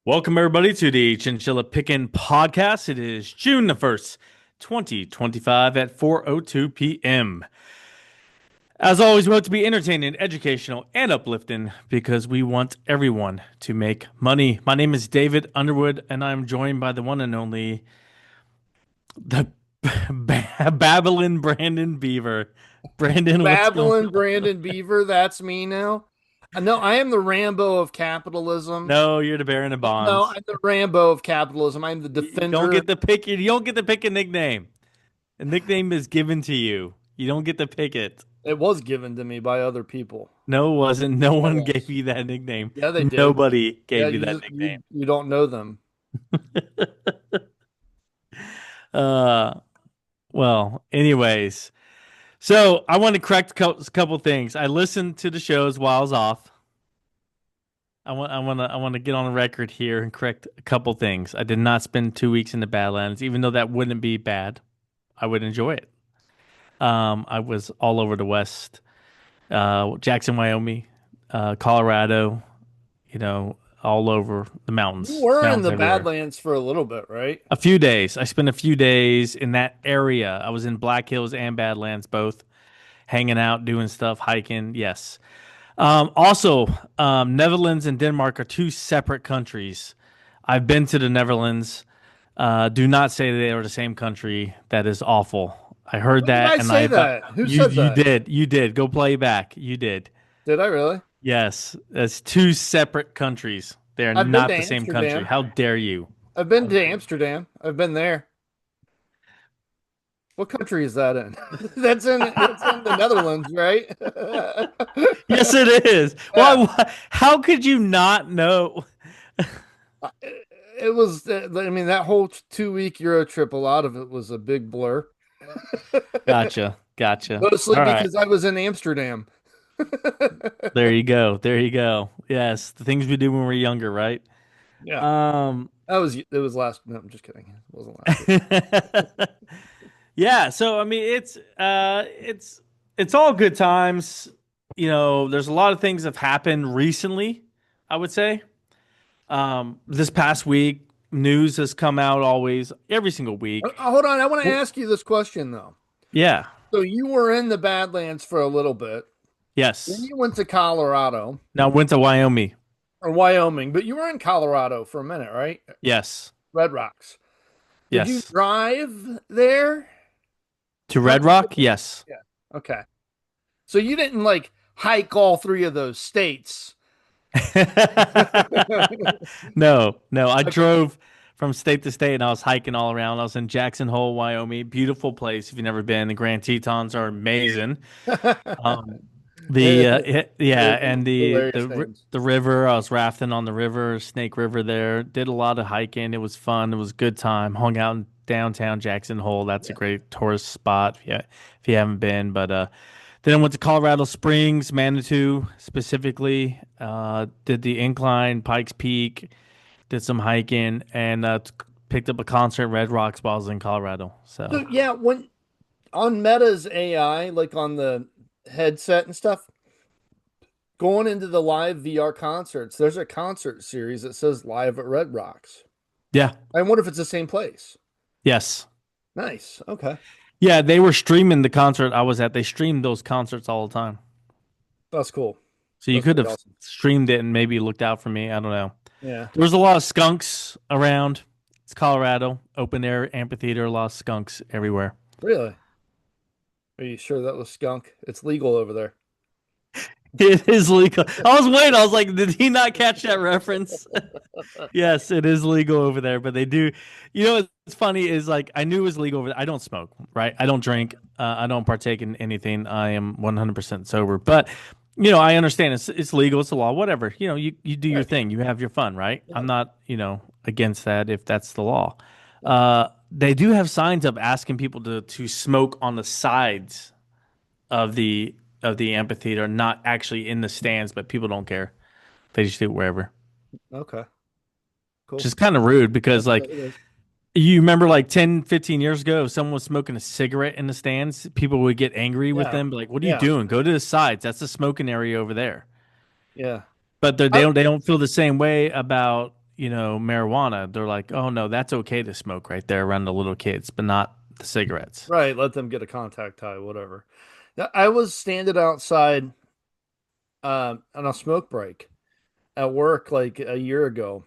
Welcome, everybody, to the Chinchilla Pickin' Podcast. It is June the 1st, 2025 at 4:02 p.m. As always, we hope to be entertaining, educational, and uplifting because we want everyone to make money. My name is David Underwood, and I'm joined by the one and only, the Babylon Brandon Beaver. Brandon, what's going Babylon on? Brandon Beaver, that's me now. No, I am the Rambo of capitalism. No, you're the Baron of No, Bonds. I'm the Rambo of capitalism. I'm the You don't defender. get to pick it. You don't get to pick a nickname. A nickname is given to you. You don't get to pick it. It was given to me by other people. No, it wasn't. No It one gave was. you that nickname. Yeah, they did. Nobody Yeah, gave you you that just nickname. you don't know them. Uh, well, anyways, so I want to correct a couple things. I listened to the shows while I was off. I want to get on the record here and correct a couple things. I did not spend 2 weeks in the Badlands, even though that wouldn't be bad. I would enjoy it. I was all over the West, Jackson, Wyoming, Colorado, you know, all over the You mountains, were in mountains the everywhere. Badlands for a little bit, right? A few days. I spent a few days in that area. I was in Black Hills and Badlands, both hanging out, doing stuff, hiking. Yes. Also, Netherlands and Denmark are two separate countries. I've been to the Netherlands. Do not say they are the same country. That is awful. I heard When did that, I and say I thought that? Who you said you that? did you did go play back. You did. Did I really? Yes, that's two separate countries. They are I've been to not the same country. Amsterdam. How dare you? I've been How to dare Amsterdam. I've been there. What country is that in? That's in the Netherlands, right? Yes, it is. Yeah. How could you not know? It was, I mean, that whole 2 week Euro trip, a lot of it was a big blur. Gotcha. Gotcha. Mostly All right. because I was in Amsterdam. There you go. There you go. Yes, the things we do when we're younger, right? Yeah. Um, It was last, no, I'm just kidding. It wasn't last week. yeah, so I mean it's all good times. There's a lot of things that have happened recently, I would say. This past week, news has come out always, every single week. Hold on. I want to Well, ask you this question, though. yeah. So you were in the Badlands for a little bit. Then Yes. you went to Colorado Now went to Wyoming. or Wyoming, but you were in Colorado for a minute, right? Yes. Red Rocks. Did you Yes. drive there? To How Red did you get Rock? there? Yes. Yeah. Okay. So you didn't like hike all three of those states. No, no. I Okay. drove from state to state and I was hiking all around. I was in Jackson Hole, Wyoming. Beautiful place if you've never been. The Grand Tetons are amazing. Um, yeah, and Hilarious names. the river. I was rafting on the river, Snake River there. Did a lot of hiking. It was fun. It was a good time. Hung out in downtown Jackson Hole. That's a Yeah. great tourist spot if you haven't been. But then I went to Colorado Springs, Manitou specifically. Did the incline, Pikes Peak. Did some hiking and picked up a concert at Red Rocks while I was in Colorado. So So yeah, when on Meta's AI, like on the headset and stuff, going into the live VR concerts, there's a concert series that says live at Red Rocks. yeah, I wonder if it's the same place. yes. Nice. Okay. Yeah, they were streaming the concert I was at. They streamed those concerts all the time. That's cool. So you That's could pretty have awesome. streamed it and maybe looked out for me. I don't know. Yeah. There was a lot of skunks around. It's Colorado, open air amphitheater, a lot of skunks everywhere. Really? Are you sure that was skunk? It's legal over there. It is legal. I was waiting. I was like, did he not catch that reference? Yes, it is legal over there, but they do. What's funny is like I knew it was legal over there. I don't smoke, right? I don't drink. I don't partake in anything. I am 100% sober. But I understand it's legal. It's a law. Whatever. You do your Right. thing. You have your fun, right? Yeah. I'm not against that if that's the law. They do have signs up asking people to smoke on the sides of the amphitheater, not actually in the stands, but people don't care. They just do it wherever. Okay. Which Cool. is kind of rude Yeah, because like it is. you remember like 10, 15 years ago, if someone was smoking a cigarette in the stands, people would get angry with Yeah. them, be like, "What are you Yeah. doing? Go to the sides. That's the smoking area over there." Yeah. But they I, don't feel the same way about marijuana, they're like, oh no, that's okay to smoke right there around the little kids, but not the cigarettes. Right, let them get a contact high, whatever. Yeah, I was standing outside on a smoke break at work like a year ago,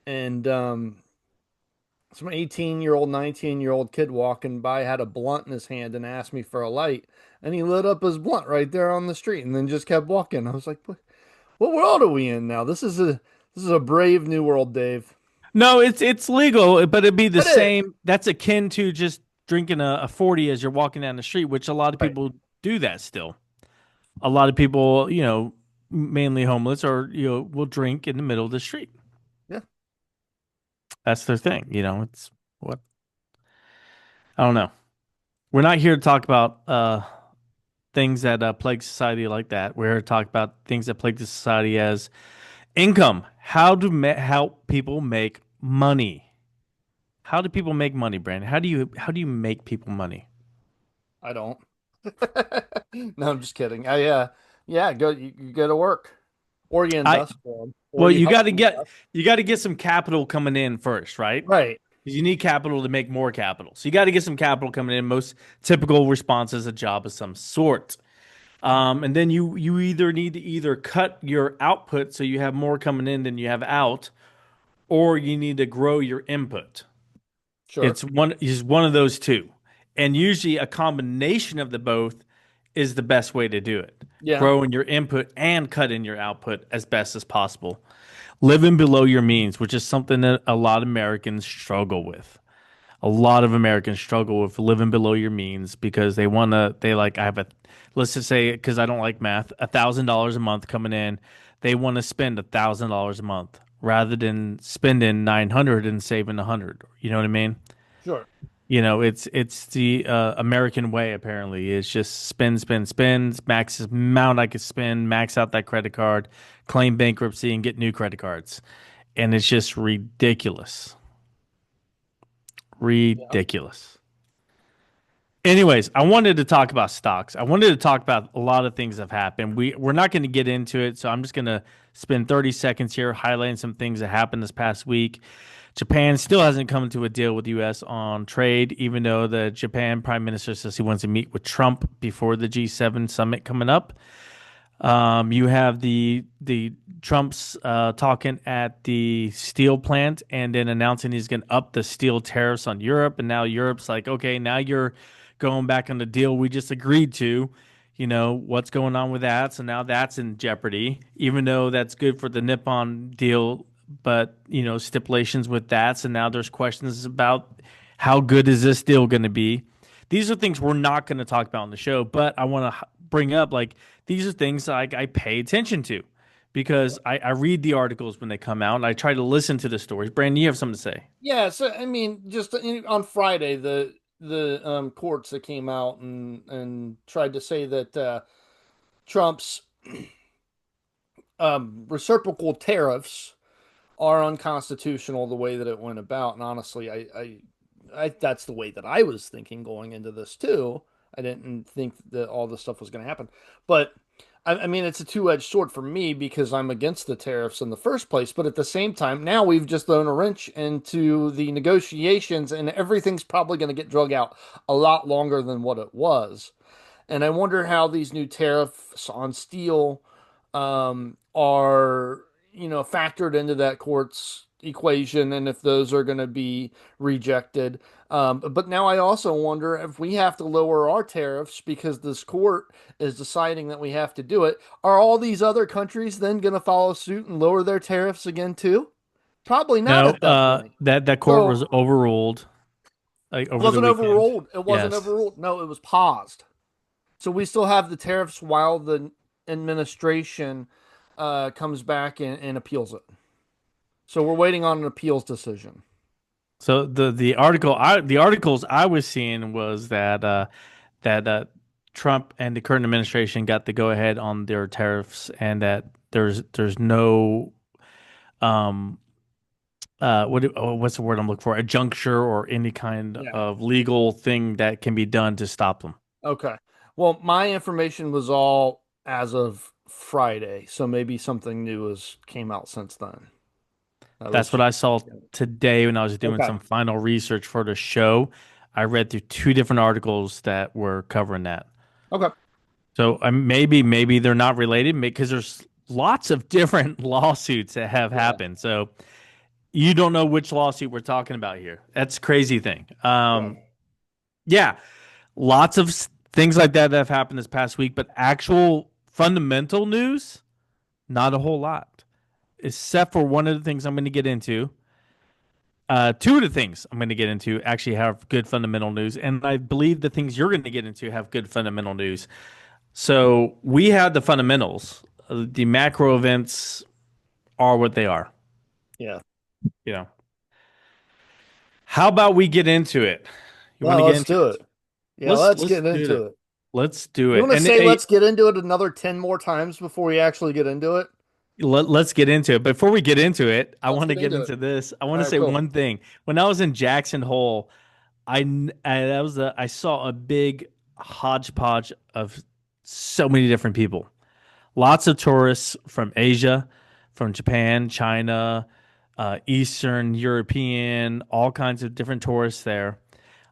and some 18-year-old, 19-year-old kid walking by had a blunt in his hand and asked me for a light, and he lit up his blunt right there on the street and then just kept walking. I was like, what world are we in now? This is a brave new world, Dave. No, it's legal, but it'd be the It is. same. That's akin to just drinking a 40 as you're walking down the street, which a lot of Right. people do that still. A lot of people, mainly homeless or, will drink in the middle of the street. Yeah, That's their thing. It's what I don't know. We're not here to talk about things that plague society like that. We're here to talk about things that plague the society as income. How people make money? How do people make money, Brandon? How do you make people money? I don't. No, I'm just kidding. Yeah, you go to work, or you I invest for them, or Well, you you help got to them get invest. you got to get some capital coming in first, right? Right. Because you need capital to make more capital. So you got to get some capital coming in. Most typical response is a job of some sort. And then you either need to either cut your output so you have more coming in than you have out, or you need to grow your input. Sure. It's one of those two. And usually a combination of the both is the best way to do it. Yeah. Growing your input and cutting your output as best as possible. Living below your means, which is something that a lot of Americans struggle with. A lot of Americans struggle with living below your means because I have let's just say, because I don't like math, $1,000 a month coming in. They want to spend $1,000 a month rather than spending 900 and saving 100. You know what I mean? Sure. It's the American way. Apparently, it's just spend, spend, spend, max amount I could spend, max out that credit card, claim bankruptcy, and get new credit cards, and it's just ridiculous, Yeah. ridiculous. Anyways, I wanted to talk about stocks. I wanted to talk about a lot of things that have happened. We're not going to get into it, so I'm just going to spend 30 seconds here highlighting some things that happened this past week. Japan still hasn't come to a deal with the U.S. on trade, even though the Japan Prime Minister says he wants to meet with Trump before the G7 summit coming up. You have the Trump's talking at the steel plant and then announcing he's going to up the steel tariffs on Europe, and now Europe's like, okay, now you're going back on the deal we just agreed to. What's going on with that? So now that's in jeopardy, even though that's good for the Nippon deal, but stipulations with that. So now there's questions about how good is this deal going to be. These are things we're not going to talk about on the show, but I want to bring up like these are things I pay attention to because I read the articles when they come out and I try to listen to the stories. Brandon, you have something to say? Yeah, so I mean, just on Friday, the courts that came out and tried to say that Trump's reciprocal tariffs are unconstitutional the way that it went about. And honestly, I that's the way that I was thinking going into this too. I didn't think that all this stuff was going to happen, but I mean, it's a two-edged sword for me because I'm against the tariffs in the first place. But at the same time, now we've just thrown a wrench into the negotiations, and everything's probably going to get drug out a lot longer than what it was. And I wonder how these new tariffs on steel are, factored into that court's equation and if those are going to be rejected. But now I also wonder if we have to lower our tariffs because this court is deciding that we have to do it. Are all these other countries then going to follow suit and lower their tariffs again too? Probably not No, at that point. that court So was overruled like it over the wasn't weekend. overruled. It wasn't Yes. overruled. No, it was paused. So we still have the tariffs while the administration comes back and appeals it. So we're waiting on an appeals decision. So the articles I was seeing was that Trump and the current administration got the go ahead on their tariffs and that there's no um what's the word I'm looking for? A juncture or any kind Yeah. of legal thing that can be done to stop them. Okay. Well, my information was all as of Friday, so maybe something new has came out since then. At That's least what you. I saw today when I was doing Okay. some final research for the show. I read through two different articles that were covering that. Okay. So maybe they're not related because there's lots of different lawsuits that have Yeah. happened. So you don't know which lawsuit we're talking about here. That's a crazy thing. Yeah. Yeah, lots of things like that that have happened this past week, but actual fundamental news, not a whole lot, except for one of the things I'm going to get into. Two of the things I'm going to get into actually have good fundamental news, and I believe the things you're going to get into have good fundamental news. So we had the fundamentals. The macro events are what they are. Yeah. You know, how about we get into it? You want No, to get let's into do it? it. Yeah, Let's let's let's get do into it. it. Let's do You it. want to And say hey, let's get into it another 10 more times before we actually get into it? let's get into it. Before we get into it, I Let's want to get get into it. into this. I want All to right, say cool. one thing. When I was in Jackson Hole, I saw a big hodgepodge of so many different people. Lots of tourists from Asia, from Japan, China, Eastern European, all kinds of different tourists there.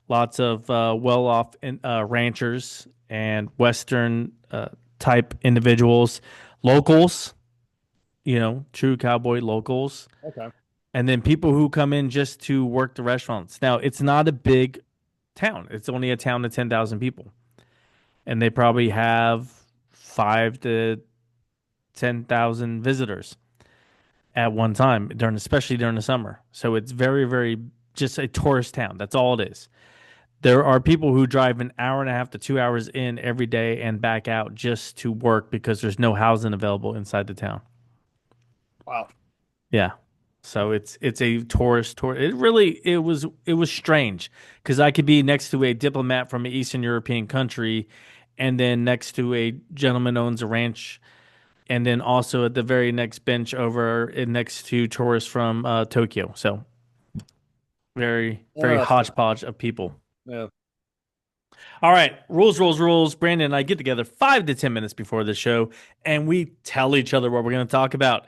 Lots of well-off ranchers and Western type individuals, locals, true cowboy locals, Okay. and then people who come in just to work the restaurants. Now, it's not a big town. It's only a town of 10,000 people, and they probably have 5 to 10,000 visitors at one time especially during the summer. So it's very, very just a tourist town. That's all it is. There are people who drive an hour and a half to 2 hours in every day and back out just to work because there's no housing available inside the town. Wow. Yeah. So it's a tourist tour. It was strange because I could be next to a diplomat from an Eastern European country, and then next to a gentleman owns a ranch, and then also at the very next bench over next to tourists from Tokyo. So very very Interesting. hodgepodge of people. Yeah. All right, rules. Brandon and I get together 5 to 10 minutes before the show, and we tell each other what we're going to talk about.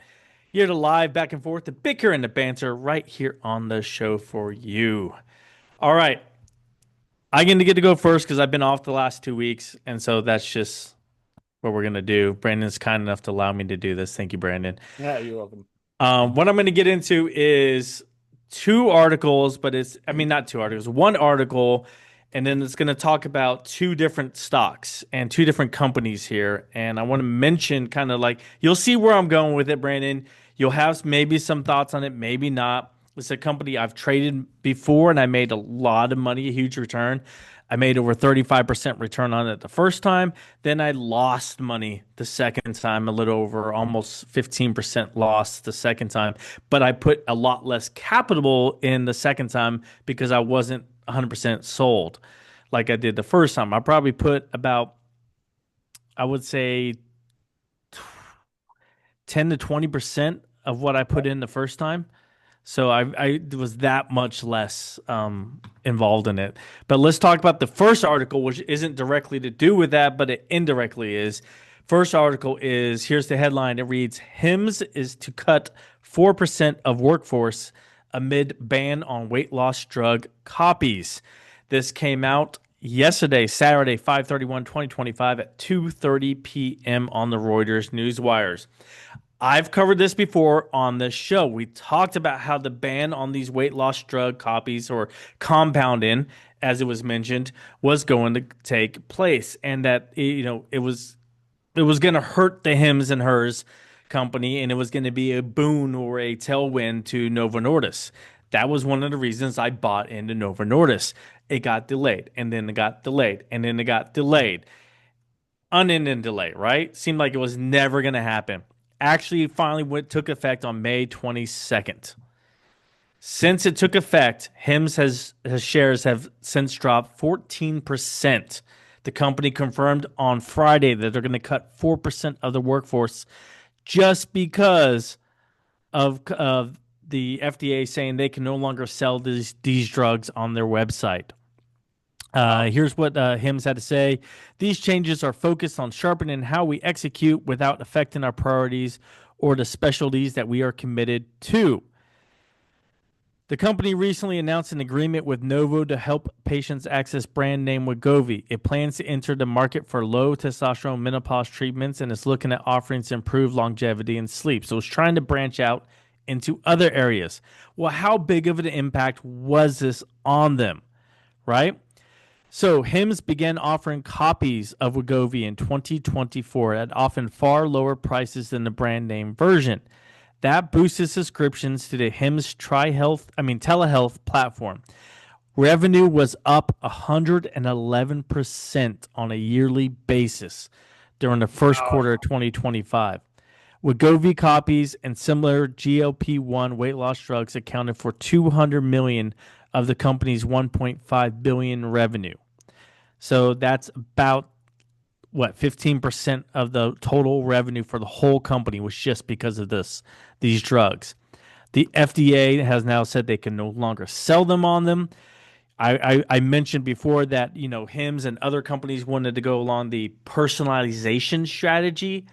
Here to live back and forth, the bicker and the banter right here on the show for you. All right, I get to go first because I've been off the last 2 weeks, and so that's just what we're gonna do. Brandon's kind enough to allow me to do this. Thank you, Brandon. Yeah, you're welcome. What I'm going to get into is two articles, but I mean, not two articles, one article, and then it's going to talk about two different stocks and two different companies here. And I want to mention kind of like, you'll see where I'm going with it, Brandon. You'll have maybe some thoughts on it, maybe not. It's a company I've traded before and I made a lot of money, a huge return. I made over 35% return on it the first time. Then I lost money the second time, a little over almost 15% loss the second time. But I put a lot less capital in the second time because I wasn't 100% sold like I did the first time. I probably put about, I would say, 10 to 20% of what I put in the first time. So I was that much less involved in it. But let's talk about the first article, which isn't directly to do with that, but it indirectly is. First article is here's the headline. It reads Hims is to cut 4% of workforce amid ban on weight loss drug copies. This came out yesterday, Saturday, 5/31/2025 at 2:30 p.m. on the Reuters Newswires. I've covered this before on this show. We talked about how the ban on these weight loss drug copies or compounding, as it was mentioned, was going to take place, and that it was going to hurt the Hims and Hers company, and it was going to be a boon or a tailwind to Novo Nordisk. That was one of the reasons I bought into Novo Nordisk. It got delayed, and then it got delayed, and then it got delayed unending delay, right? Seemed like it was never going to happen. Actually, finally took effect on May 22nd. Since it took effect, Hims his shares have since dropped 14%. The company confirmed on Friday that they're going to cut 4% of the workforce just because of the FDA saying they can no longer sell these drugs on their website. Wow. Here's what Hims had to say. These changes are focused on sharpening how we execute without affecting our priorities or the specialties that we are committed to. The company recently announced an agreement with Novo to help patients access brand name Wegovy. It plans to enter the market for low testosterone menopause treatments and is looking at offerings to improve longevity and sleep. So it's trying to branch out into other areas. Well, how big of an impact was this on them, right? So Hims began offering copies of Wegovy in 2024 at often far lower prices than the brand name version. That boosted subscriptions to the Hims telehealth platform. Revenue was up 111% on a yearly basis during the first Wow. quarter of 2025. Wegovy copies and similar GLP-1 weight loss drugs accounted for 200 million of the company's 1.5 billion revenue. So that's about what 15% of the total revenue for the whole company was just because of these drugs. The FDA has now said they can no longer sell them on them. I mentioned before that Hims and other companies wanted to go along the personalization strategy,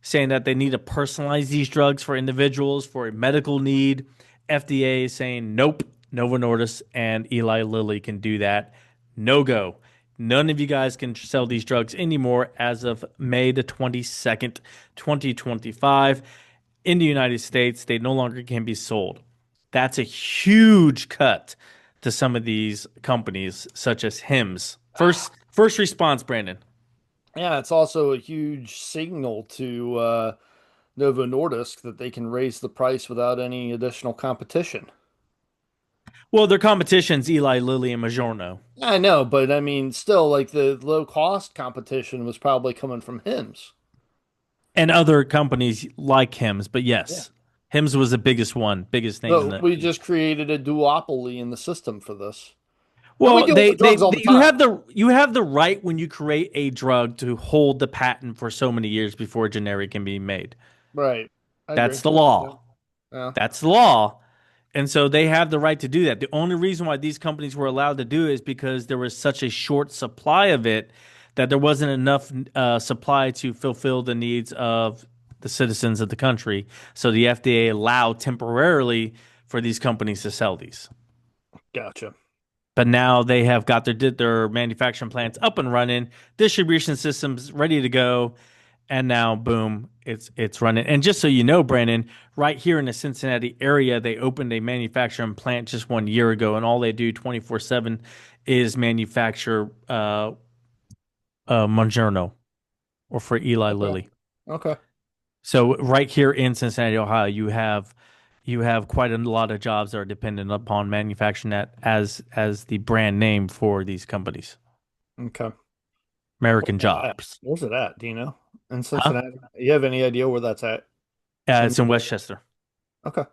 saying that they need to personalize these drugs for individuals for a medical need. FDA is saying nope. Novo Nordisk and Eli Lilly can do that. No go. None of you guys can sell these drugs anymore as of May the 22nd, 2025. In the United States, they no longer can be sold. That's a huge cut to some of these companies, such as Hims. First response, Brandon. Yeah, it's also a huge signal to Novo Nordisk that they can raise the price without any additional competition. Well, their competition's Eli Lilly and Majorno. I know, but I mean, still, like the low cost competition was probably coming from Hims. And other companies like Hims, but Yeah. yes, Hims was the biggest one, biggest name in But the. we just created a duopoly in the system for this. And we Well, do it with drugs all the time. you have the right when you create a drug to hold the patent for so many years before generic can be made. Right. I That's agree. the Yeah. law. Yeah. That's the law. And so they have the right to do that. The only reason why these companies were allowed to do it is because there was such a short supply of it that there wasn't enough supply to fulfill the needs of the citizens of the country. So the FDA allowed temporarily for these companies to sell these. Gotcha. But now they have got their manufacturing plants up and running, distribution systems ready to go, and now boom, it's running. And just so you know, Brandon, right here in the Cincinnati area, they opened a manufacturing plant just 1 year ago, and all they do 24/7 is manufacture Mongerno or for Eli Okay. Lilly. Okay. So right here in Cincinnati, Ohio, you have quite a lot of jobs that are dependent upon manufacturing that as the brand name for these companies. Okay. American At? jobs. Where's it at? Do you know? In Huh? Cincinnati? You have any idea where that's at? It's in Westchester. Okay.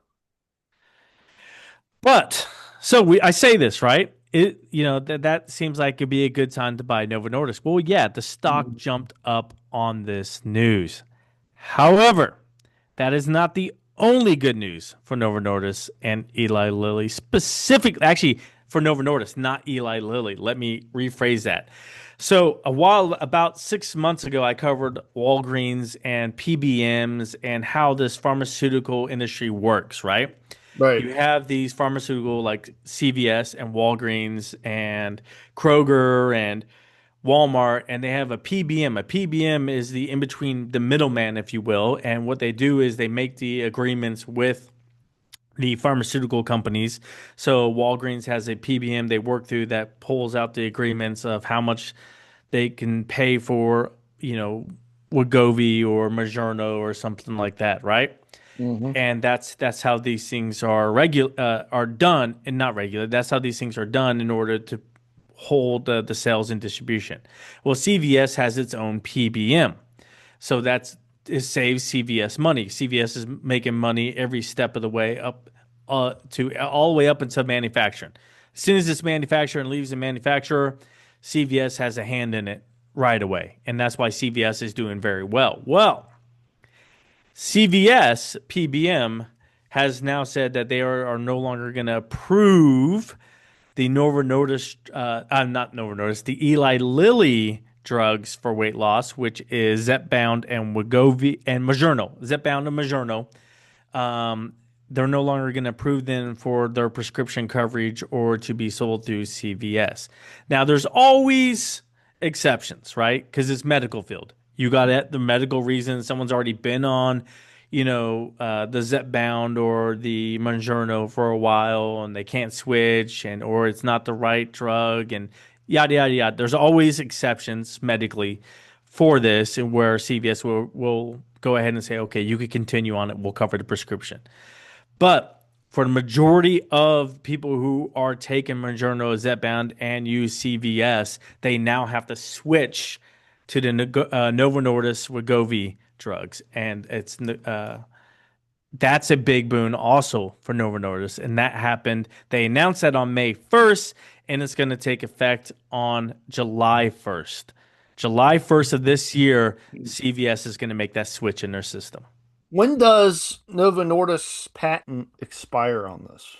But I say this, right? That seems like it'd be a good time to buy Novo Nordisk. Well, yeah, the stock Mhm. jumped up on this news. However, that is not the only good news for Novo Nordisk and Eli Lilly, specifically, actually, for Novo Nordisk, not Eli Lilly. Let me rephrase that. So, about 6 months ago, I covered Walgreens and PBMs and how this pharmaceutical industry works, right? Right. You have these pharmaceutical like CVS and Walgreens and Kroger and Walmart, and they have a PBM. A PBM is the in between the middleman, if you will. And what they do is they make the agreements with the pharmaceutical companies. So Walgreens has a PBM they work through that pulls out the agreements of how much they can pay for, Wegovy or Mounjaro or something like that, right? Hmm. And that's how these things are done, and not regular. That's how these things are done in order to hold the sales and distribution. Well, CVS has its own PBM, so it saves CVS money. CVS is making money every step of the way up to all the way up until manufacturing. As soon as it's manufactured and leaves the manufacturer, CVS has a hand in it right away, and that's why CVS is doing very well. Well, CVS PBM has now said that they are no longer going to approve the Novo Nordisk, not Novo Nordisk, the Eli Lilly drugs for weight loss, which is Zepbound and Wegovy and Mounjaro. Zepbound and Mounjaro. Um, they're no longer going to approve them for their prescription coverage or to be sold through CVS. Now, there's always exceptions, right? Because it's medical field. You got it, the medical reason someone's already been on, the Zepbound or the Mounjaro for a while and they can't switch and or it's not the right drug and yada yada yada. There's always exceptions medically for this and where CVS will go ahead and say, okay, you could continue on it. We'll cover the prescription. But for the majority of people who are taking Mounjaro, Zepbound, and use CVS, they now have to switch to the Novo Nordisk Wegovy drugs, and that's a big boon also for Novo Nordisk, and that happened. They announced that on May 1st, and it's going to take effect on July 1st. July 1st of this year, CVS is going to make that switch in their system. When does Novo Nordisk's patent expire on this?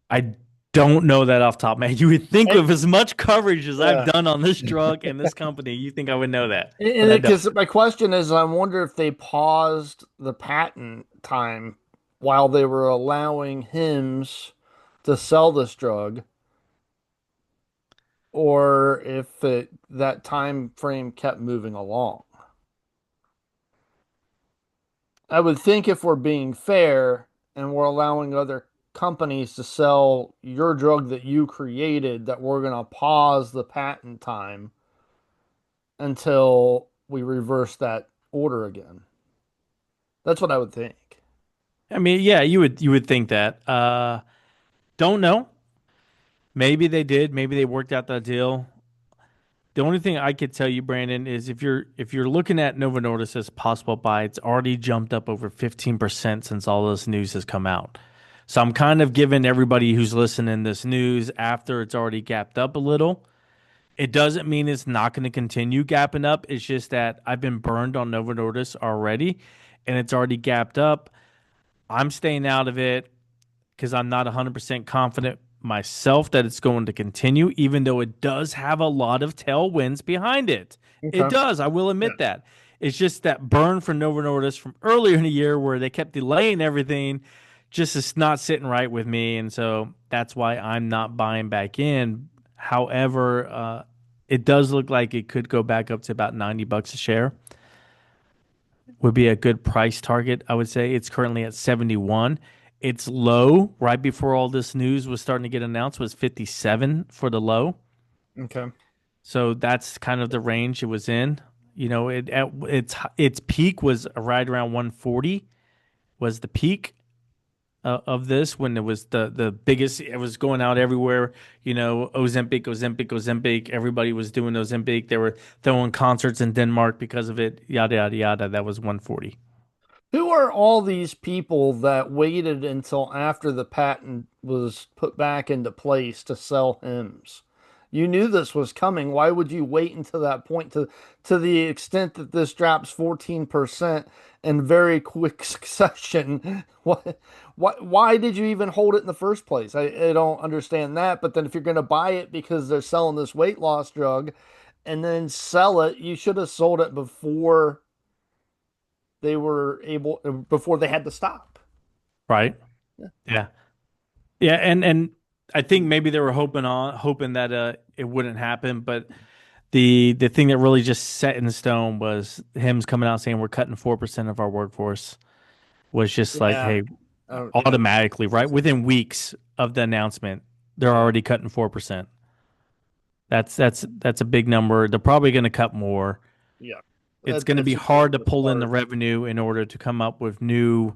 I don't know that off top, man. You would think And, with as much coverage as I've yeah. done on this drug and this company, you think I would know that, but And I don't. because my question is, I wonder if they paused the patent time while they were allowing Hims to sell this drug, or if that time frame kept moving along. I would think if we're being fair and we're allowing other companies to sell your drug that you created, that we're going to pause the patent time until we reverse that order again. That's what I would think. I mean, yeah, you would think that. Don't know. Maybe they did. Maybe they worked out that deal. The only thing I could tell you, Brandon, is if you're looking at Novo Nordisk as a possible buy, it's already jumped up over 15% since all this news has come out. So I'm kind of giving everybody who's listening this news after it's already gapped up a little. It doesn't mean it's not going to continue gapping up. It's just that I've been burned on Novo Nordisk already, and it's already gapped up. I'm staying out of it because I'm not 100% confident myself that it's going to continue, even though it does have a lot of tailwinds behind it. It Okay. does. I will Yeah. admit that. It's just that burn for Novo Nordisk from earlier in the year where they kept delaying everything just is not sitting right with me. And so that's why I'm not buying back in. However, it does look like it could go back up to about $90 a share. Would be a good price target. I would say it's currently at 71. Its low right before all this news was starting to get announced was 57 for the low. Okay. So that's kind of the range it was in. Its peak was right around 140 was the peak of this when it was the biggest. It was going out everywhere. Ozempic, Ozempic, Ozempic. Everybody was doing Ozempic. They were throwing concerts in Denmark because of it. Yada yada yada. That was 140. Who are all these people that waited until after the patent was put back into place to sell hymns? You knew this was coming. Why would you wait until that point to the extent that this drops 14% in very quick succession? Why did you even hold it in the first place? I don't understand that. But then if you're going to buy it because they're selling this weight loss drug and then sell it, you should have sold it before they had to stop. Right. Yeah. Yeah. Yeah. And I think maybe they were hoping that it wouldn't happen, but the thing that really just set in stone was him coming out saying we're cutting 4% of our workforce was just like, Yeah. hey, Oh, yeah. automatically, right? Within weeks of the announcement, they're Yeah. already cutting 4%. That's a big number. They're probably going to cut more. Yeah. It's going to That's be just hard to it's pull in the hard. revenue in order to come up with new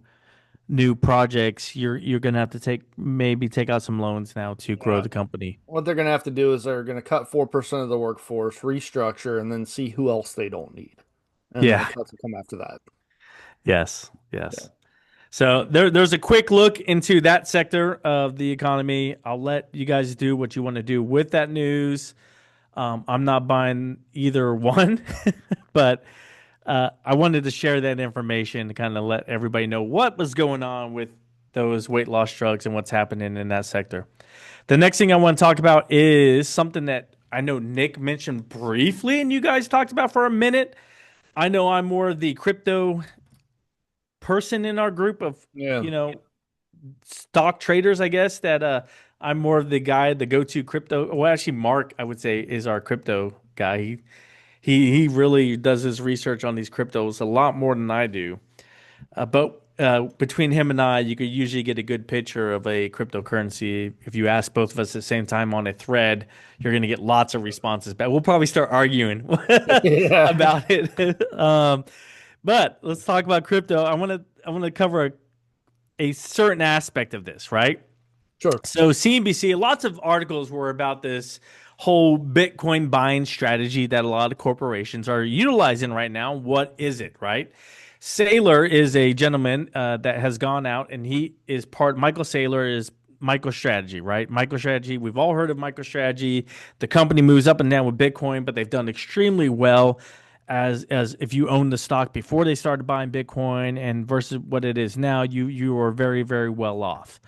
projects. You're going to have to take out some loans now to grow Yeah. the company. What they're going to have to do is they're going to cut 4% of the workforce, restructure, and then see who else they don't need. And then the Yeah. cuts will come after that. Yes. Yeah. Yes. So there's a quick look into that sector of the economy. I'll let you guys do what you want to do with that news. I'm not buying either one, but I wanted to share that information to kind of let everybody know what was going on with those weight loss drugs and what's happening in that sector. The next thing I want to talk about is something that I know Nick mentioned briefly and you guys talked about for a minute. I know I'm more of the crypto person in our group of, Yeah. stock traders, I guess, that I'm more of the guy, the go-to crypto. Well, actually, Mark, I would say, is our crypto guy. He really does his research on these cryptos a lot more than I do. But between him and I, you could usually get a good picture of a cryptocurrency. If you ask both of us at the same time on a thread, you're going to get lots of responses back. We'll probably start arguing Yeah, about it. But let's talk about crypto. I want to cover a certain aspect of this, right? sure. So CNBC, lots of articles were about this whole Bitcoin buying strategy that a lot of corporations are utilizing right now. What is it, right? Saylor is a gentleman that has gone out, and he is part. Michael Saylor is MicroStrategy, right? MicroStrategy. We've all heard of MicroStrategy. The company moves up and down with Bitcoin, but they've done extremely well. As if you own the stock before they started buying Bitcoin and versus what it is now, you are very very well off.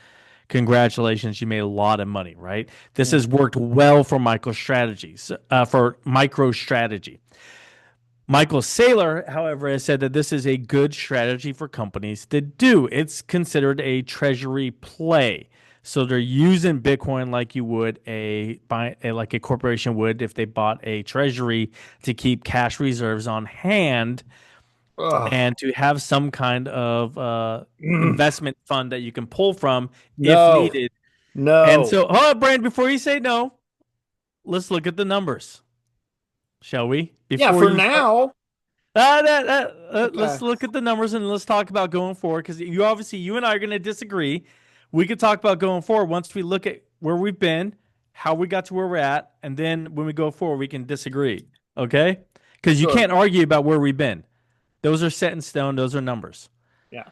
Congratulations, you made a lot of money, right? This Mm. has worked well for MicroStrategy. Michael Saylor, however, has said that this is a good strategy for companies to do. It's considered a treasury play. So they're using Bitcoin like you would like a corporation would if they bought a treasury to keep cash reserves on hand Ugh. and to have some kind of Mm. investment fund that you can pull from if No, needed. And no. so, hold on, Brand, before you say no, let's look at the numbers, shall we? Yeah, Before for you start, now. let's Okay, look at the numbers and let's talk about going forward because you and I are going to disagree. We could talk about going forward once we look at where we've been, how we got to where we're at, and then when we go forward, we can disagree. Okay? Because you sure. can't argue about where we've been. Those are set in stone. Those are numbers. Yeah.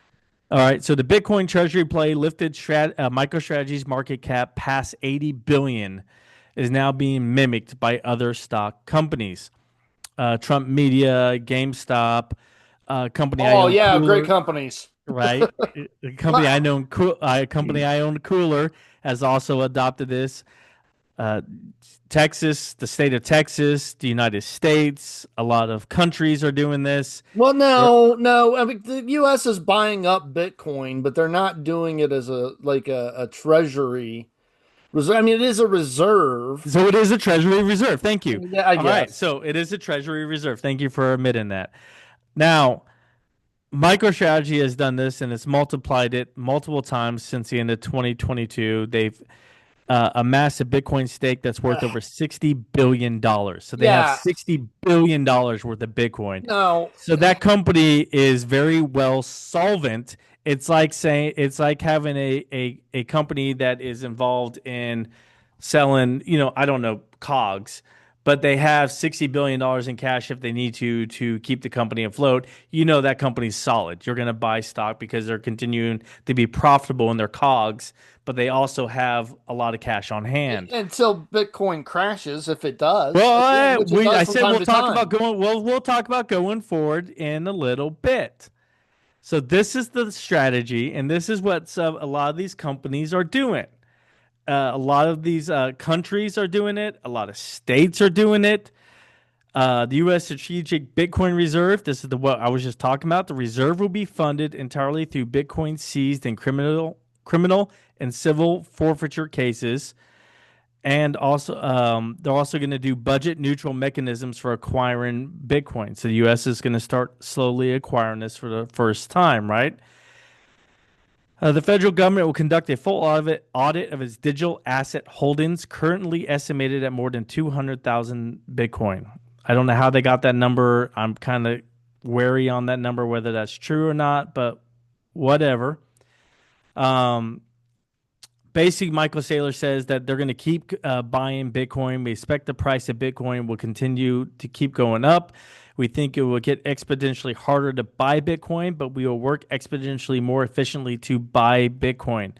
All right. So the Bitcoin Treasury play lifted MicroStrategy's market cap past 80 billion, is now being mimicked by other stock companies. Trump Media, GameStop, company I Oh own, yeah, great Cooler, companies. right? The company I Wow. know, company I own, Cooler, has also adopted this. Uh, Texas, the state of Texas, the United States, a lot of countries are doing this. Well, They're no, no. I mean, the U.S. is buying up Bitcoin, but they're not doing it as a treasury reserve. I mean, it is a reserve. So it is a Treasury Reserve. Thank you. Yeah, I All right. guess. So it is a Treasury Reserve. Thank you for admitting that. Now, MicroStrategy has done this and it's multiplied it multiple times since the end of 2022. They've amassed a Bitcoin stake that's worth over $60 billion. So they have Yeah. $60 billion worth of Bitcoin. No. So that company is very well solvent. It's like having a company that is involved in selling, I don't know, cogs, but they have $60 billion in cash if they need to keep the company afloat. That company's solid. You're going to buy stock because they're continuing to be profitable in their cogs, but they also have a lot of cash on hand. Until Bitcoin crashes, if it does, Well, again, which it I does from said time to time. we'll talk about going forward in a little bit. So this is the strategy, and this is what a lot of these companies are doing. A lot of these countries are doing it. A lot of states are doing it. The U.S. Strategic Bitcoin Reserve. This is what I was just talking about. The reserve will be funded entirely through Bitcoin seized in criminal and civil forfeiture cases. And also, they're also going to do budget neutral mechanisms for acquiring Bitcoin. So the U.S. is going to start slowly acquiring this for the first time, right? The federal government will conduct a full audit of its digital asset holdings, currently estimated at more than 200,000 Bitcoin. I don't know how they got that number. I'm kind of wary on that number, whether that's true or not, but whatever. Um, Basically, Michael Saylor says that they're going to keep buying Bitcoin. We expect the price of Bitcoin will continue to keep going up. We think it will get exponentially harder to buy Bitcoin, but we will work exponentially more efficiently to buy Bitcoin.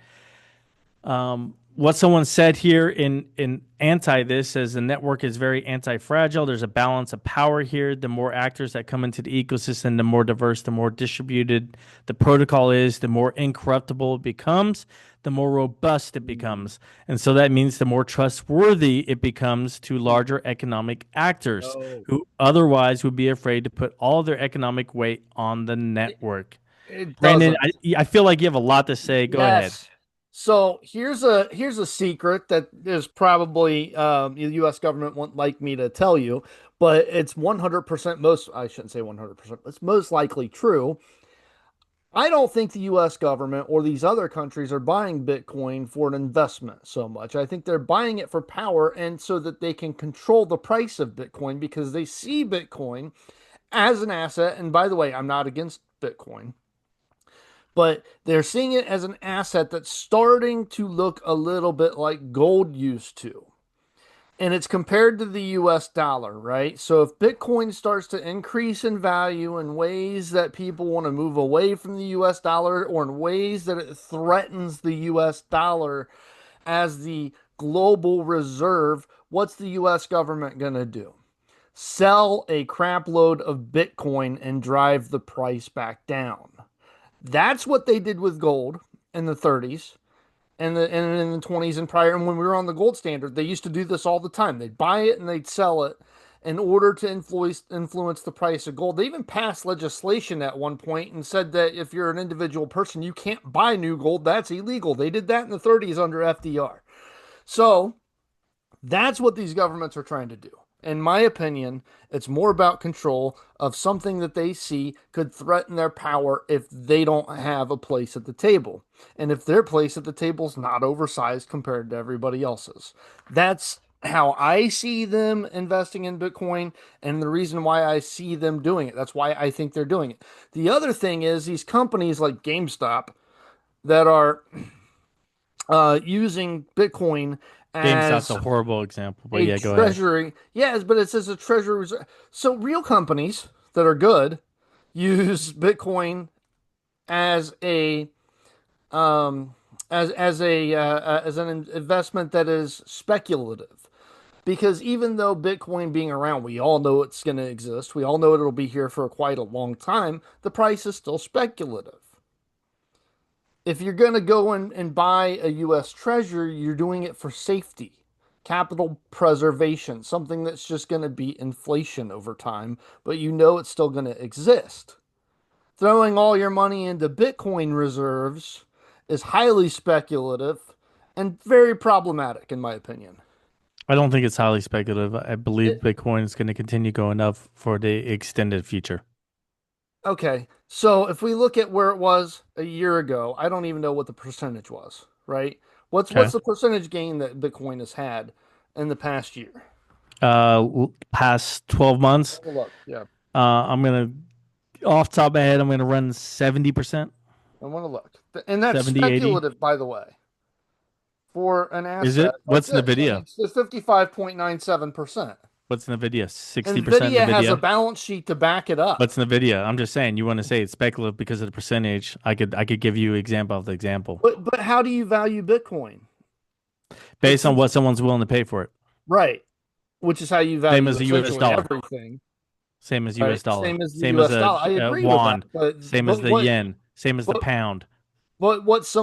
What someone said here in anti this says the network is very anti-fragile. There's a balance of power here. The more actors that come into the ecosystem, the more diverse, the more distributed the protocol is, the more incorruptible it becomes, the more robust it becomes. And so that means the more trustworthy it becomes to larger economic actors No. who otherwise would be afraid to put all their economic weight on the network. It Brandon, doesn't. I feel like you have a lot to say. Go ahead. Yes. So here's a secret that is probably the U.S. government won't like me to tell you, but it's 100% most. I shouldn't say 100%. It's most likely true. I don't think the US government or these other countries are buying Bitcoin for an investment so much. I think they're buying it for power and so that they can control the price of Bitcoin because they see Bitcoin as an asset. And by the way, I'm not against Bitcoin, but they're seeing it as an asset that's starting to look a little bit like gold used to, and it's compared to the US dollar, right? So if Bitcoin starts to increase in value in ways that people want to move away from the US dollar or in ways that it threatens the US dollar as the global reserve, what's the US government going to do? Sell a crap load of Bitcoin and drive the price back down. That's what they did with gold in the 30s and in the 20s and prior. And when we were on the gold standard, they used to do this all the time. They'd buy it and they'd sell it in order to influence the price of gold. They even passed legislation at one point and said that if you're an individual person, you can't buy new gold. That's illegal. They did that in the 30s under FDR. So that's what these governments are trying to do. In my opinion, it's more about control of something that they see could threaten their power if they don't have a place at the table. And if their place at the table is not oversized compared to everybody else's. That's how I see them investing in Bitcoin and the reason why I see them doing it. That's why I think they're doing it. The other thing is these companies like GameStop that are using Bitcoin GameStop's a as horrible example, but a yeah, go ahead. treasury. Yes, but it says a treasury reserve. So real companies that are good use Bitcoin as a as an investment that is speculative. Because even though Bitcoin being around, we all know it's going to exist. We all know it'll be here for quite a long time. The price is still speculative. If you're going to go in and buy a US Treasury, you're doing it for safety, capital preservation, something that's just going to be inflation over time, but you know it's still going to exist. Throwing all your money into Bitcoin reserves is highly speculative and very problematic, in my opinion. I don't think it's highly speculative. I believe It, Bitcoin is going to continue going up for the extended future. okay, so if we look at where it was a year ago, I don't even know what the percentage was, right? What's Okay. the percentage gain that Bitcoin has had in the past year? Past 12 months, Have a look. Yeah, I'm gonna off the top of my head, I'm gonna run 70%, I want to look. And that's 70, 80. speculative, by the way, for an Is asset it? like What's this. Nvidia? It's 55.97%. What's Nvidia? 60% Nvidia has a Nvidia? balance sheet to back it up. What's Nvidia? I'm just saying, you want to say it's speculative because of the percentage. I could give you example of the example But how do you value Bitcoin? based It's on what someone's willing to pay for it. right, which is how you Same value as the US essentially dollar. everything, Same as right? US dollar. Same as the Same as US the dollar. I agree with that. yuan. Same as But the yen. Same as the but pound. what some